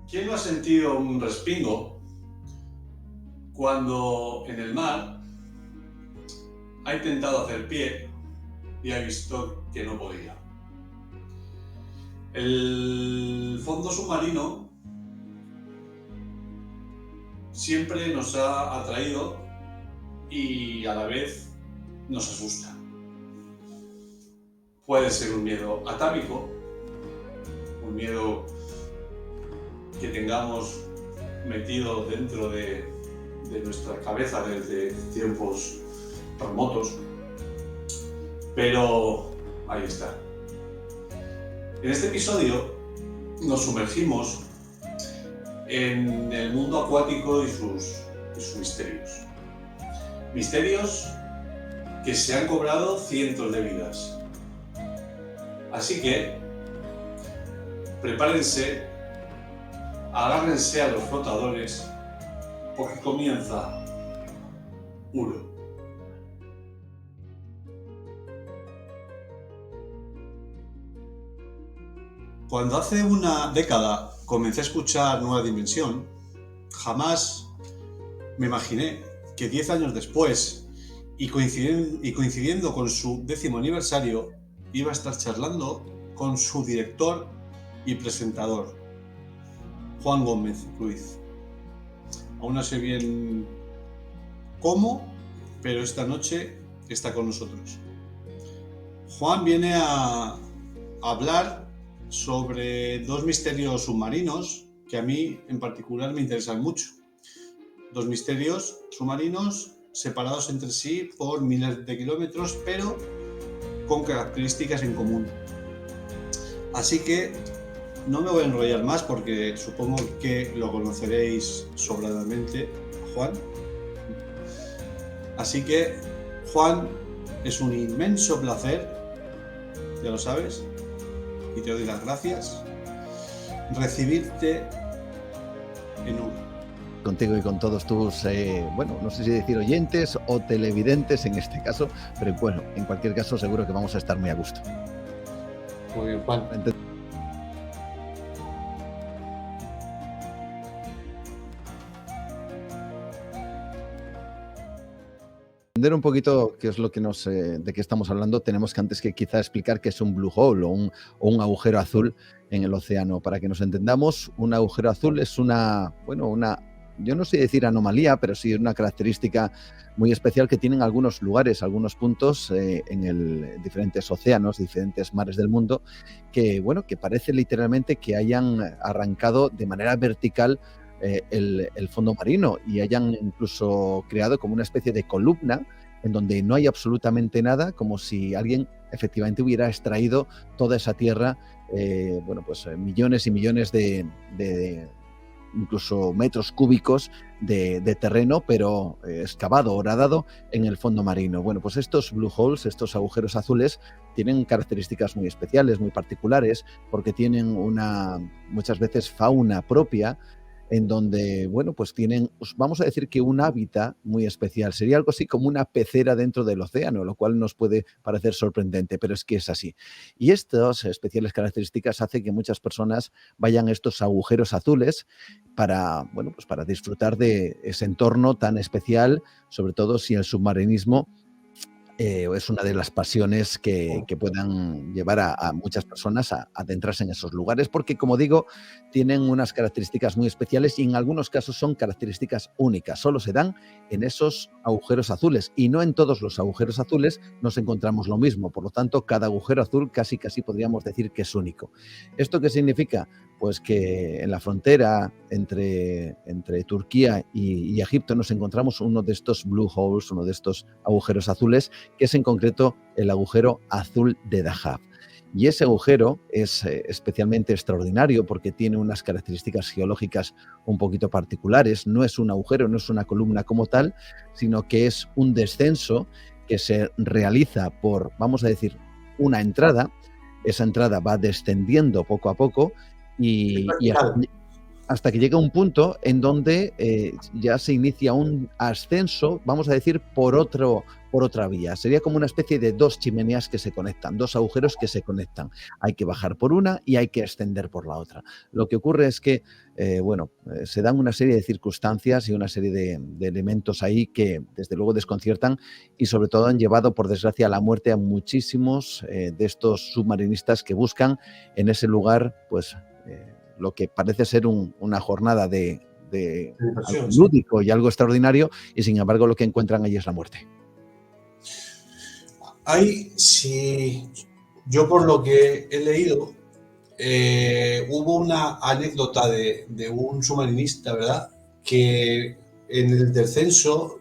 ¿Quién no ha sentido un respingo cuando en el mar ha intentado hacer pie y ha visto que no podía? El fondo submarino siempre nos ha atraído y a la vez nos asusta. Puede ser un miedo atávico, un miedo que tengamos metido dentro de nuestra cabeza desde tiempos remotos, pero ahí está. En este episodio nos sumergimos en el mundo acuático y sus misterios. Misterios que se han cobrado cientos de vidas. Así que prepárense, agárrense a los flotadores, porque comienza Uro. Cuando hace una década comencé a escuchar Nueva Dimensión, jamás me imaginé que 10 años después, y coincidiendo con su 10º aniversario, iba a estar charlando con su director y presentador, Juan Gómez Ruiz. Aún no sé bien cómo, pero esta noche está con nosotros. Juan viene a hablar sobre dos misterios submarinos que a mí en particular me interesan mucho. Dos misterios submarinos separados entre sí por miles de kilómetros, pero con características en común. Así que no me voy a enrollar más porque supongo que lo conoceréis sobradamente, Juan. Así que, Juan, es un inmenso placer, ya lo sabes, y te doy las gracias, recibirte en Uro. Contigo y con todos tus, no sé si decir oyentes o televidentes en este caso, pero bueno, en cualquier caso seguro que vamos a estar muy a gusto. Muy bien, Juan. Entender un poquito qué es lo que de qué estamos hablando, tenemos que antes que quizá explicar qué es un blue hole o un agujero azul en el océano. Para que nos entendamos, un agujero azul es yo no sé decir anomalía, pero sí una característica muy especial que tienen algunos lugares, algunos puntos en diferentes océanos, diferentes mares del mundo, que parece literalmente que hayan arrancado de manera vertical el fondo marino y hayan incluso creado como una especie de columna en donde no hay absolutamente nada, como si alguien efectivamente hubiera extraído toda esa tierra, millones y millones de incluso metros cúbicos de terreno, pero excavado o horadado en el fondo marino. Bueno, pues estos blue holes, estos agujeros azules, tienen características muy especiales, muy particulares, porque tienen muchas veces fauna propia, en donde, tienen, vamos a decir que un hábitat muy especial. Sería algo así como una pecera dentro del océano, lo cual nos puede parecer sorprendente, pero es que es así. Y estas especiales características hacen que muchas personas vayan a estos agujeros azules para disfrutar de ese entorno tan especial, sobre todo si el submarinismo es una de las pasiones que puedan llevar a muchas personas a adentrarse en esos lugares, porque, como digo, tienen unas características muy especiales y en algunos casos son características únicas. Solo se dan en esos agujeros azules y no en todos los agujeros azules nos encontramos lo mismo. Por lo tanto, cada agujero azul casi podríamos decir que es único. ¿Esto qué significa? Pues que en la frontera entre Turquía y Egipto nos encontramos uno de estos blue holes, uno de estos agujeros azules, que es en concreto el agujero azul de Dahab. Y ese agujero es especialmente extraordinario porque tiene unas características geológicas un poquito particulares. No es un agujero, no es una columna como tal, sino que es un descenso que se realiza por, vamos a decir, una entrada. Esa entrada va descendiendo poco a poco y hasta que llega un punto en donde ya se inicia un ascenso, vamos a decir, por por otra vía. Sería como una especie de dos chimeneas que se conectan, dos agujeros que se conectan. Hay que bajar por una y hay que ascender por la otra. Lo que ocurre es que, se dan una serie de circunstancias y una serie de elementos ahí que desde luego desconciertan y sobre todo han llevado, por desgracia, a la muerte a muchísimos de estos submarinistas que buscan en ese lugar, pues, lo que parece ser una jornada de algo Inversión, sí. lúdico y algo extraordinario, y sin embargo lo que encuentran allí es la muerte. Si yo por lo que he leído, hubo una anécdota de un submarinista, ¿verdad? Que en el descenso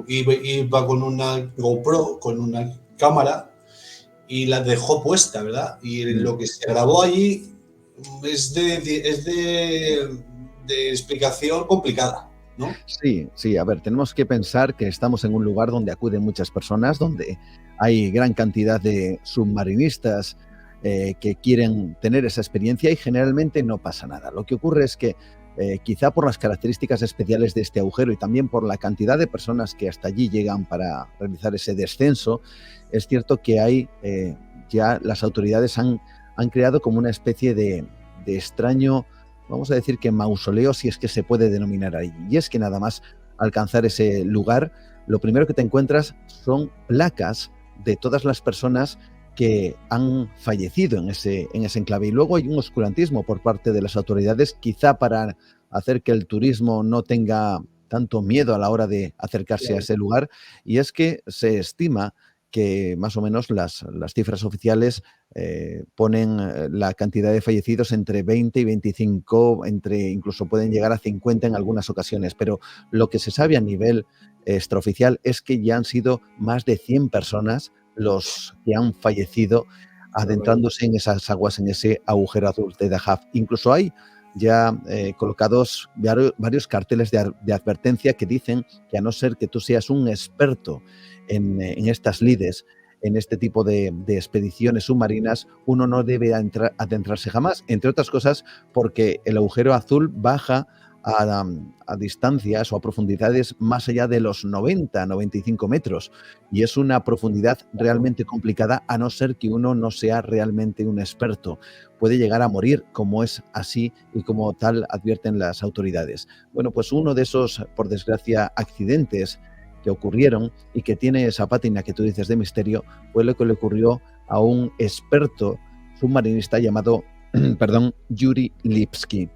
iba con una GoPro, con una cámara, y la dejó puesta, ¿verdad? Y lo que se grabó allí es de explicación complicada, ¿no? Sí, a ver, tenemos que pensar que estamos en un lugar donde acuden muchas personas, donde hay gran cantidad de submarinistas que quieren tener esa experiencia y generalmente no pasa nada. Lo que ocurre es que quizá por las características especiales de este agujero y también por la cantidad de personas que hasta allí llegan para realizar ese descenso, es cierto que hay ya las autoridades han creado como una especie de extraño, vamos a decir que mausoleo, si es que se puede denominar ahí. Y es que nada más alcanzar ese lugar, lo primero que te encuentras son placas de todas las personas que han fallecido en ese enclave. Y luego hay un oscurantismo por parte de las autoridades, quizá para hacer que el turismo no tenga tanto miedo a la hora de acercarse a ese lugar. Y es que se estima que más o menos las cifras oficiales ponen la cantidad de fallecidos entre 20 y 25, incluso pueden llegar a 50 en algunas ocasiones, pero lo que se sabe a nivel extraoficial es que ya han sido más de 100 personas los que han fallecido adentrándose en esas aguas, en ese agujero azul de Dahab. Incluso hay ya colocados varios carteles de advertencia que dicen que a no ser que tú seas un experto en estas lides, en este tipo de expediciones submarinas, uno no debe adentrarse jamás, entre otras cosas porque el agujero azul baja a distancias o a profundidades más allá de los 90-95 metros y es una profundidad realmente complicada a no ser que uno no sea realmente un experto. Puede llegar a morir, como es así y como tal advierten las autoridades. Bueno, pues uno de esos, por desgracia, accidentes que ocurrieron y que tiene esa pátina que tú dices de misterio, fue lo que le ocurrió a un experto submarinista llamado, Yuri Lipsky.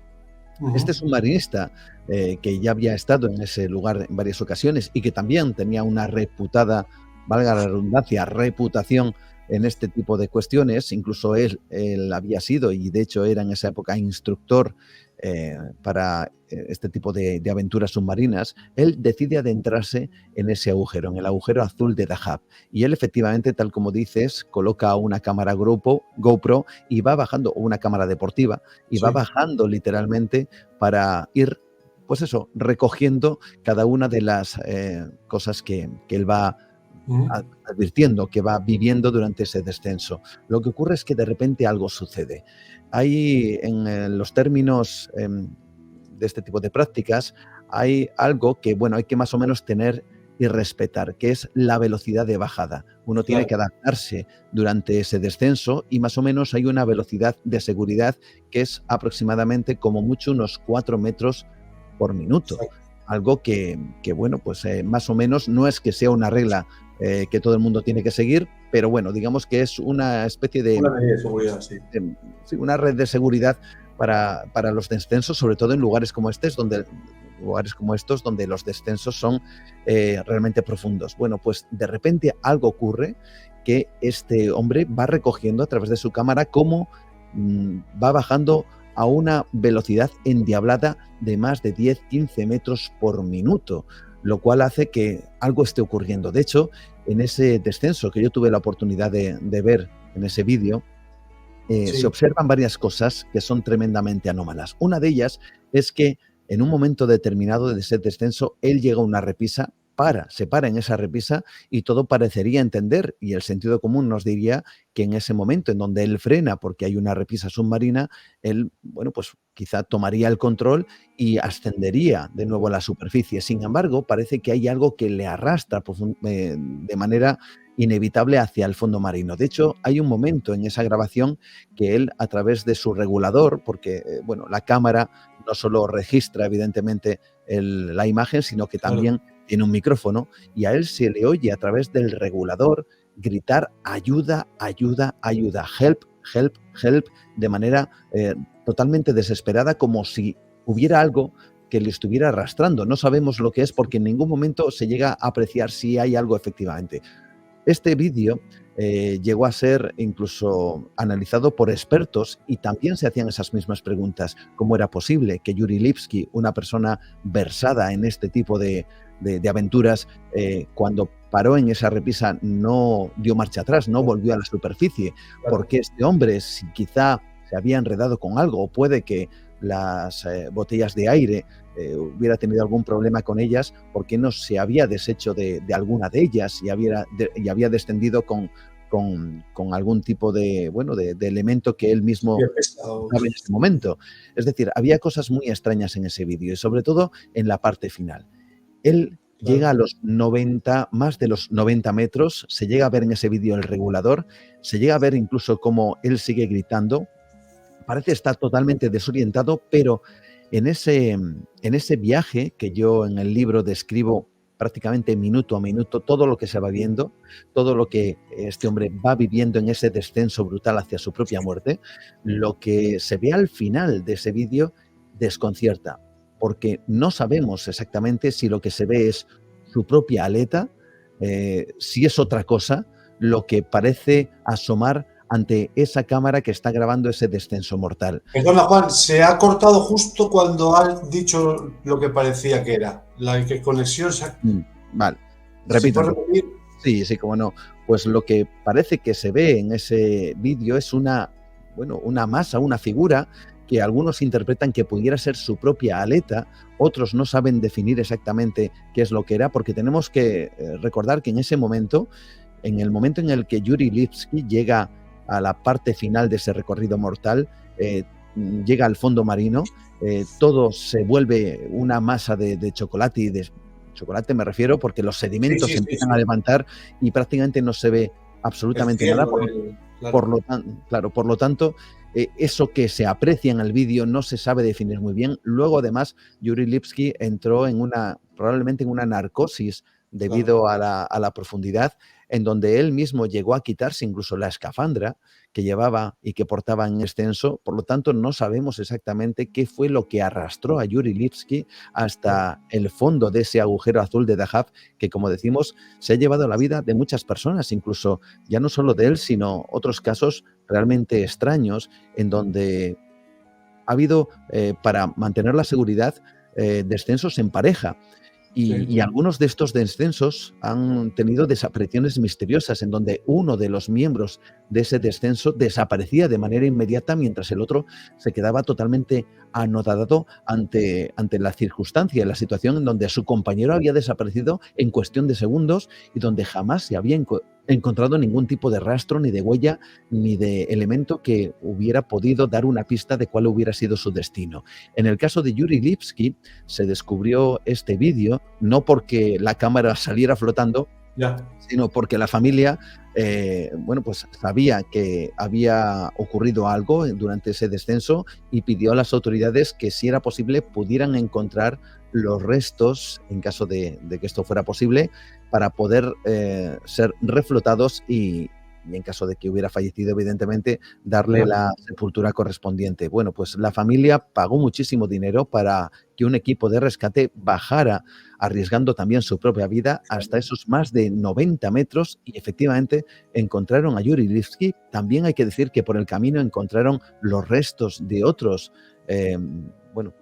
Este submarinista, que ya había estado en ese lugar en varias ocasiones y que también tenía una reputada, valga la redundancia, reputación en este tipo de cuestiones, incluso él había sido y de hecho era en esa época instructor para este tipo de aventuras submarinas, él decide adentrarse en ese agujero, en el agujero azul de Dahab. Y él efectivamente, tal como dices, coloca una cámara GoPro y va bajando, o una cámara deportiva, y va bajando literalmente para ir, pues eso, recogiendo cada una de las cosas que él va advirtiendo, que va viviendo durante ese descenso. Lo que ocurre es que de repente algo sucede. Hay en los términos de este tipo de prácticas, hay algo que, bueno, hay que más o menos tener y respetar, que es la velocidad de bajada. Uno tiene que adaptarse durante ese descenso y más o menos hay una velocidad de seguridad que es aproximadamente como mucho unos 4 metros por minuto. Algo que bueno, pues más o menos no es que sea una regla que todo el mundo tiene que seguir, pero bueno, digamos que es una especie de... Una medida de seguridad, sí. Una red de seguridad para los descensos, sobre todo en lugares como estos, donde los descensos son realmente profundos. Bueno, pues de repente algo ocurre que este hombre va recogiendo a través de su cámara cómo va bajando a una velocidad endiablada de más de 10-15 metros por minuto, lo cual hace que algo esté ocurriendo. De hecho, en ese descenso que yo tuve la oportunidad de ver en ese vídeo, se observan varias cosas que son tremendamente anómalas. Una de ellas es que en un momento determinado de ese descenso, él llega a una repisa, se para en esa repisa y todo parecería entender, y el sentido común nos diría que en ese momento en donde él frena porque hay una repisa submarina, él, bueno, pues quizá tomaría el control y ascendería de nuevo a la superficie. Sin embargo, parece que hay algo que le arrastra de manera inevitable hacia el fondo marino. De hecho, hay un momento en esa grabación que él, a través de su regulador, porque bueno, la cámara no solo registra evidentemente la imagen, sino que también tiene un micrófono, y a él se le oye a través del regulador gritar ayuda, ayuda, ayuda, help, help, help, de manera totalmente desesperada, como si hubiera algo que le estuviera arrastrando. No sabemos lo que es porque en ningún momento se llega a apreciar si hay algo efectivamente. Este vídeo llegó a ser incluso analizado por expertos y también se hacían esas mismas preguntas. ¿Cómo era posible que Yuri Lipski, una persona versada en este tipo de aventuras, cuando paró en esa repisa no dio marcha atrás, no volvió a la superficie? ¿Por qué este hombre, si quizá se había enredado con algo, o puede que las botellas de aire hubiera tenido algún problema con ellas, por qué no se había deshecho de alguna de ellas y había descendido con algún tipo de, bueno, de elemento que él mismo sabe en ese momento? Es decir, había cosas muy extrañas en ese vídeo y sobre todo en la parte final. Él llega a los 90, más de los 90 metros, se llega a ver en ese vídeo el regulador, se llega a ver incluso cómo él sigue gritando, parece estar totalmente desorientado, pero en ese viaje que yo en el libro describo prácticamente minuto a minuto, todo lo que se va viendo, todo lo que este hombre va viviendo en ese descenso brutal hacia su propia muerte, lo que se ve al final de ese vídeo desconcierta, porque no sabemos exactamente si lo que se ve es su propia aleta, si es otra cosa, lo que parece asomar ante esa cámara que está grabando ese descenso mortal. Perdona, Juan, se ha cortado justo cuando has dicho lo que parecía que era. La conexión se ha... Vale, repito. Sí, cómo no. Pues lo que parece que se ve en ese vídeo es una masa, una figura que algunos interpretan que pudiera ser su propia aleta, otros no saben definir exactamente qué es lo que era, porque tenemos que recordar que en ese momento, en el momento en el que Yuri Lipski llega a la parte final de ese recorrido mortal, llega al fondo marino, todo se vuelve una masa de chocolate, y de chocolate me refiero porque los sedimentos se empiezan a levantar y prácticamente no se ve absolutamente nada. Por lo tanto, eso que se aprecia en el vídeo no se sabe definir muy bien. Luego, además, Yuri Lipski entró probablemente en una narcosis debido a la profundidad, en donde él mismo llegó a quitarse incluso la escafandra que llevaba y que portaba en extenso. Por lo tanto, no sabemos exactamente qué fue lo que arrastró a Yuri Lipski hasta el fondo de ese agujero azul de Dahab, que, como decimos, se ha llevado la vida de muchas personas, incluso ya no solo de él, sino otros casos realmente extraños en donde ha habido, para mantener la seguridad, descensos en pareja. Y algunos de estos descensos han tenido desapariciones misteriosas, en donde uno de los miembros de ese descenso desaparecía de manera inmediata, mientras el otro se quedaba totalmente anodado ante la circunstancia, la situación en donde su compañero había desaparecido en cuestión de segundos y donde jamás se había encontrado ningún tipo de rastro, ni de huella, ni de elemento que hubiera podido dar una pista de cuál hubiera sido su destino. En el caso de Yuri Lipski se descubrió este vídeo no porque la cámara saliera flotando, sino porque la familia pues sabía que había ocurrido algo durante ese descenso y pidió a las autoridades que, si era posible, pudieran encontrar los restos, en caso de que esto fuera posible, para poder ser reflotados y en caso de que hubiera fallecido, evidentemente, darle la sepultura correspondiente. Bueno, pues la familia pagó muchísimo dinero para que un equipo de rescate bajara, arriesgando también su propia vida, hasta esos más de 90 metros y efectivamente encontraron a Yuri Lipski. También hay que decir que por el camino encontraron los restos de otros,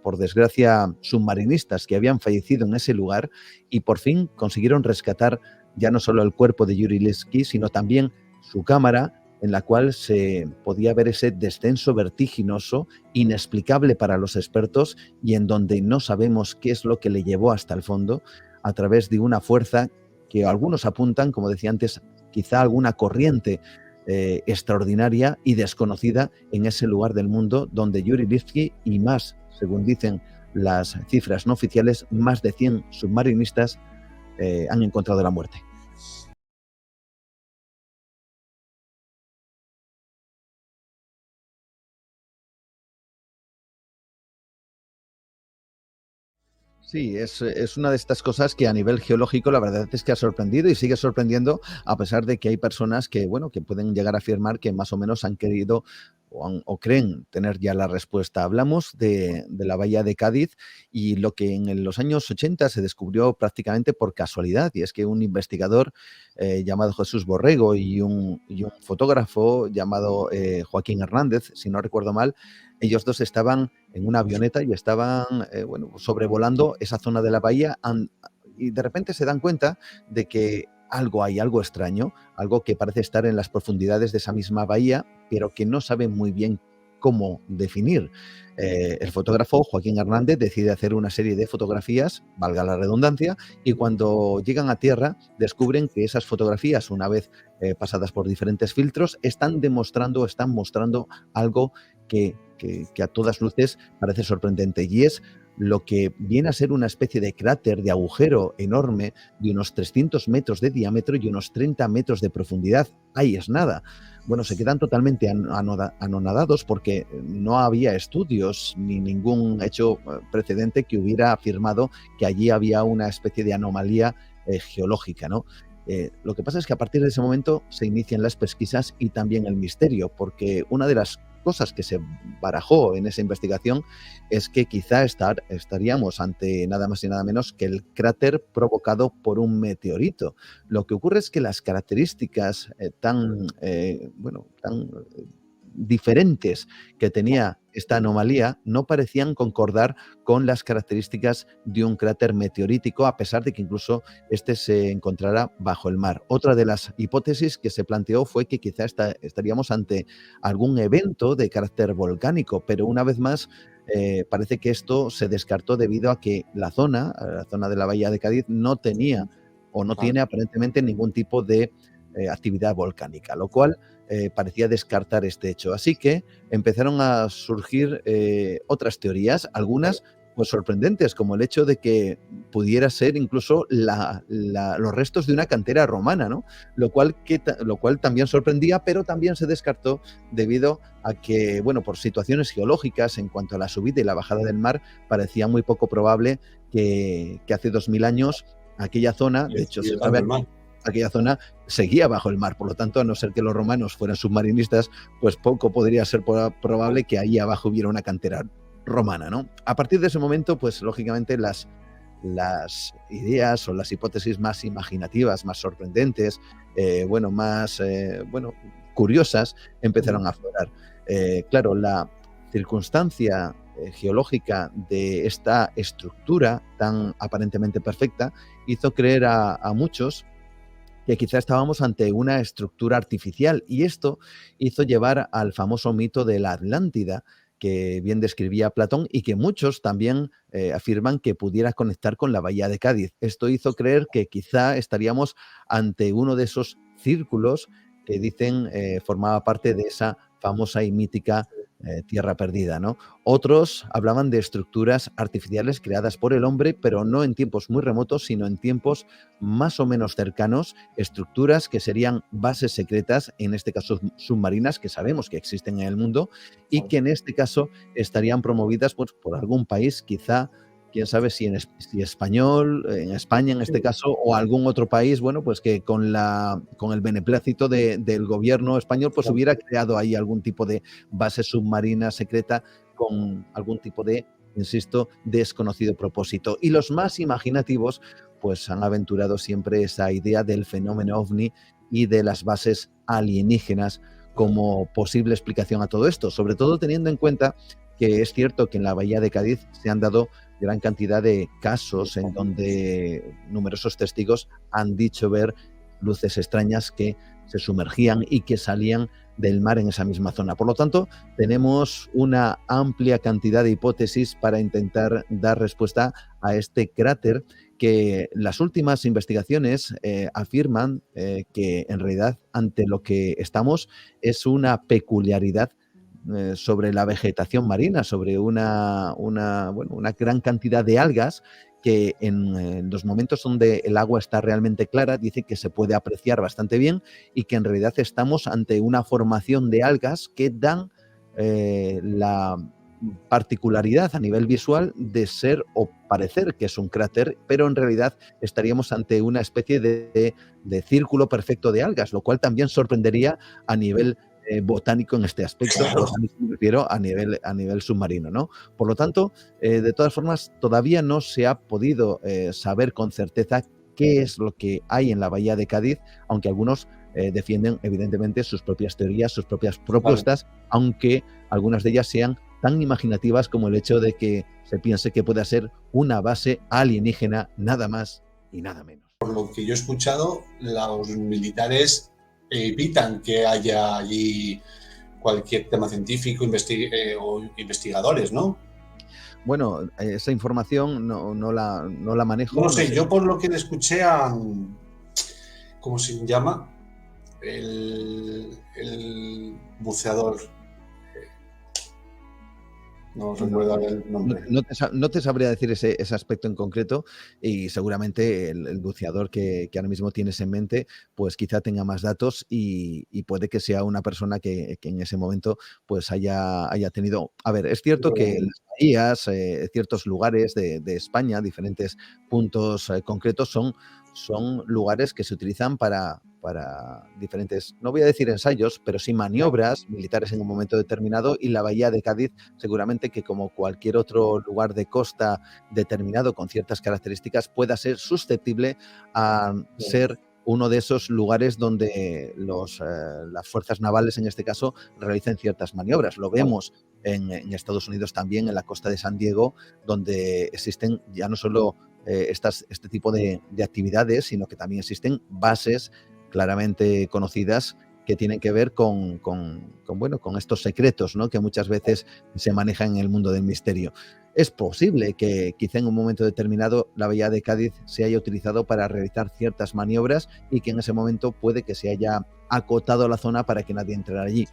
por desgracia, submarinistas que habían fallecido en ese lugar, y por fin consiguieron rescatar ya no solo el cuerpo de Yuri Lipski, sino también su cámara, en la cual se podía ver ese descenso vertiginoso, inexplicable para los expertos, y en donde no sabemos qué es lo que le llevó hasta el fondo, a través de una fuerza que algunos apuntan, como decía antes, quizá alguna corriente extraordinaria y desconocida en ese lugar del mundo donde Yuri Litsky y más, según dicen las cifras no oficiales, más de 100 submarinistas han encontrado la muerte. Sí, es una de estas cosas que a nivel geológico la verdad es que ha sorprendido y sigue sorprendiendo, a pesar de que hay personas que, bueno, que pueden llegar a afirmar que más o menos han querido o creen tener ya la respuesta. Hablamos de la bahía de Cádiz y lo que en los años 80 se descubrió prácticamente por casualidad, y es que un investigador llamado Jesús Borrego y un fotógrafo llamado Joaquín Hernández, si no recuerdo mal, ellos dos estaban en una avioneta y estaban bueno, sobrevolando esa zona de la bahía y de repente se dan cuenta de que algo hay, algo extraño, algo que parece estar en las profundidades de esa misma bahía, pero que no saben muy bien cómo definir. El fotógrafo Joaquín Hernández decide hacer una serie de fotografías, valga la redundancia, y cuando llegan a tierra descubren que esas fotografías, una vez pasadas por diferentes filtros, están mostrando algo que a todas luces parece sorprendente, y es lo que viene a ser una especie de cráter, de agujero enorme de unos 300 metros de diámetro y unos 30 metros de profundidad. Ahí es nada. Bueno, se quedan totalmente anonadados porque no había estudios ni ningún hecho precedente que hubiera afirmado que allí había una especie de anomalía geológica, ¿no? Lo que pasa es que a partir de ese momento se inician las pesquisas y también el misterio, porque una de las cosas que se barajó en esa investigación es que quizá estaríamos ante nada más y nada menos que el cráter provocado por un meteorito. Lo que ocurre es que las características tan diferentes que tenía esta anomalía no parecían concordar con las características de un cráter meteorítico, a pesar de que incluso este se encontrara bajo el mar. Otra de las hipótesis que se planteó fue que quizá estaríamos ante algún evento de carácter volcánico, pero una vez más parece que esto se descartó debido a que la zona de la bahía de Cádiz, no tenía o no tiene aparentemente ningún tipo de actividad volcánica, lo cual parecía descartar este hecho. Así que empezaron a surgir otras teorías, algunas pues sorprendentes, como el hecho de que pudiera ser incluso los restos de una cantera romana, ¿no? Lo cual también sorprendía, pero también se descartó debido a que, bueno, por situaciones geológicas en cuanto a la subida y la bajada del mar, parecía muy poco probable que hace 2000 años aquella zona, de hecho se sabe, aquella zona seguía bajo el mar, por lo tanto, a no ser que los romanos fueran submarinistas, pues poco podría ser probable que ahí abajo hubiera una cantera romana, ¿no? A partir de ese momento, pues lógicamente las ideas o las hipótesis más imaginativas, más sorprendentes, más curiosas, empezaron a aflorar. Claro, la circunstancia geológica de esta estructura tan aparentemente perfecta hizo creer a muchos que quizá estábamos ante una estructura artificial, y esto hizo llevar al famoso mito de la Atlántida, que bien describía Platón y que muchos también afirman que pudiera conectar con la bahía de Cádiz. Esto hizo creer que quizá estaríamos ante uno de esos círculos que dicen formaba parte de esa famosa y mítica tierra perdida, ¿no? Otros hablaban de estructuras artificiales creadas por el hombre, pero no en tiempos muy remotos, sino en tiempos más o menos cercanos, estructuras que serían bases secretas, en este caso submarinas, que sabemos que existen en el mundo y que en este caso estarían promovidas pues, por algún país, quizá, quién sabe si español, en España en este caso, o algún otro país, bueno, pues que con el beneplácito del gobierno español, pues hubiera creado ahí algún tipo de base submarina secreta con algún tipo de, insisto, desconocido propósito. Y los más imaginativos, pues han aventurado siempre esa idea del fenómeno ovni y de las bases alienígenas como posible explicación a todo esto, sobre todo teniendo en cuenta que es cierto que en la bahía de Cádiz se han dado gran cantidad de casos en donde numerosos testigos han dicho ver luces extrañas que se sumergían y que salían del mar en esa misma zona. Por lo tanto, tenemos una amplia cantidad de hipótesis para intentar dar respuesta a este cráter que las últimas investigaciones afirman que en realidad ante lo que estamos es una peculiaridad sobre la vegetación marina, sobre una gran cantidad de algas que en los momentos donde el agua está realmente clara, dice que se puede apreciar bastante bien y que en realidad estamos ante una formación de algas que dan la particularidad a nivel visual de ser o parecer que es un cráter, pero en realidad estaríamos ante una especie de círculo perfecto de algas, lo cual también sorprendería a nivel botánico en este aspecto, Claro. botánico me refiero a nivel submarino, ¿no? Por lo tanto, de todas formas, todavía no se ha podido saber con certeza qué es lo que hay en la bahía de Cádiz, aunque algunos defienden evidentemente sus propias teorías, sus propias propuestas, aunque algunas de ellas sean tan imaginativas como el hecho de que se piense que pueda ser una base alienígena, nada más y nada menos. Por lo que yo he escuchado, los militares evitan que haya allí cualquier tema científico o investigadores, ¿no? Bueno, esa información no la manejo. No sé, yo por lo que le escuché a... ¿Cómo se llama? El buceador. No recuerdo el nombre. No te sabría decir ese aspecto en concreto y seguramente el buceador que ahora mismo tienes en mente, pues quizá tenga más datos y puede que sea una persona que en ese momento pues haya tenido... A ver, es cierto que las bahías, ciertos lugares de España, diferentes puntos concretos son lugares que se utilizan para diferentes, no voy a decir ensayos, pero sí maniobras militares en un momento determinado, y la bahía de Cádiz seguramente que como cualquier otro lugar de costa determinado con ciertas características pueda ser susceptible a ser uno de esos lugares donde las fuerzas navales, en este caso, realicen ciertas maniobras. Lo vemos en Estados Unidos también, en la costa de San Diego, donde existen ya no solo este tipo de actividades, sino que también existen bases claramente conocidas que tienen que ver con estos secretos, ¿no?, que muchas veces se manejan en el mundo del misterio. Es posible que quizá en un momento determinado la bahía de Cádiz se haya utilizado para realizar ciertas maniobras y que en ese momento puede que se haya acotado la zona para que nadie entrara allí.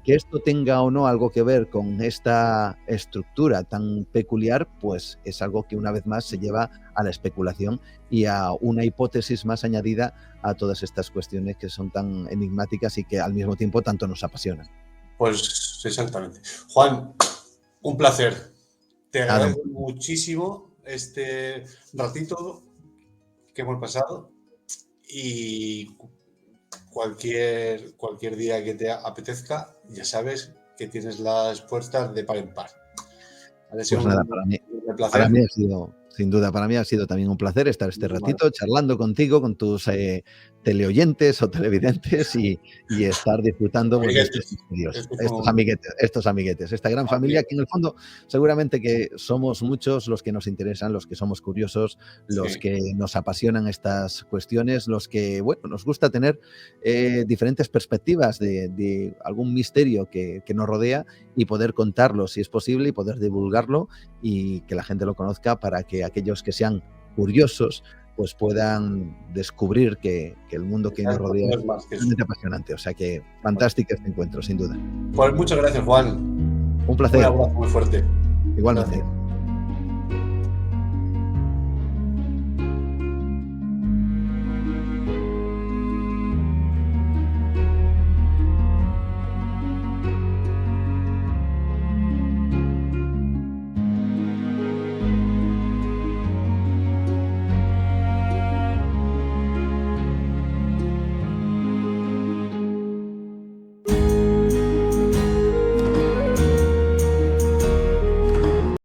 Que esto tenga o no algo que ver con esta estructura tan peculiar, pues es algo que una vez más se lleva a la especulación y a una hipótesis más añadida a todas estas cuestiones que son tan enigmáticas y que al mismo tiempo tanto nos apasionan. Pues exactamente. Juan, un placer. Te agradezco muchísimo este ratito que hemos pasado y cualquier día que te apetezca, ya sabes que tienes las puertas de par en par. Pues nada, para mí ha sido, sin duda, para mí ha sido también un placer estar este ratito charlando contigo, con tus teleoyentes o televidentes y estar disfrutando de estos misterios, estos amiguetes, esta gran familia que en el fondo seguramente que somos muchos los que nos interesan, los que somos curiosos, los que nos apasionan estas cuestiones, los que, bueno, nos gusta tener diferentes perspectivas de algún misterio que nos rodea y poder contarlo si es posible y poder divulgarlo y que la gente lo conozca para que aquellos que sean curiosos pues puedan descubrir que el mundo que nos rodea es realmente apasionante. O sea que fantástico este encuentro, sin duda. Pues muchas gracias, Juan. Un placer. Un abrazo muy fuerte. Igualmente. Gracias.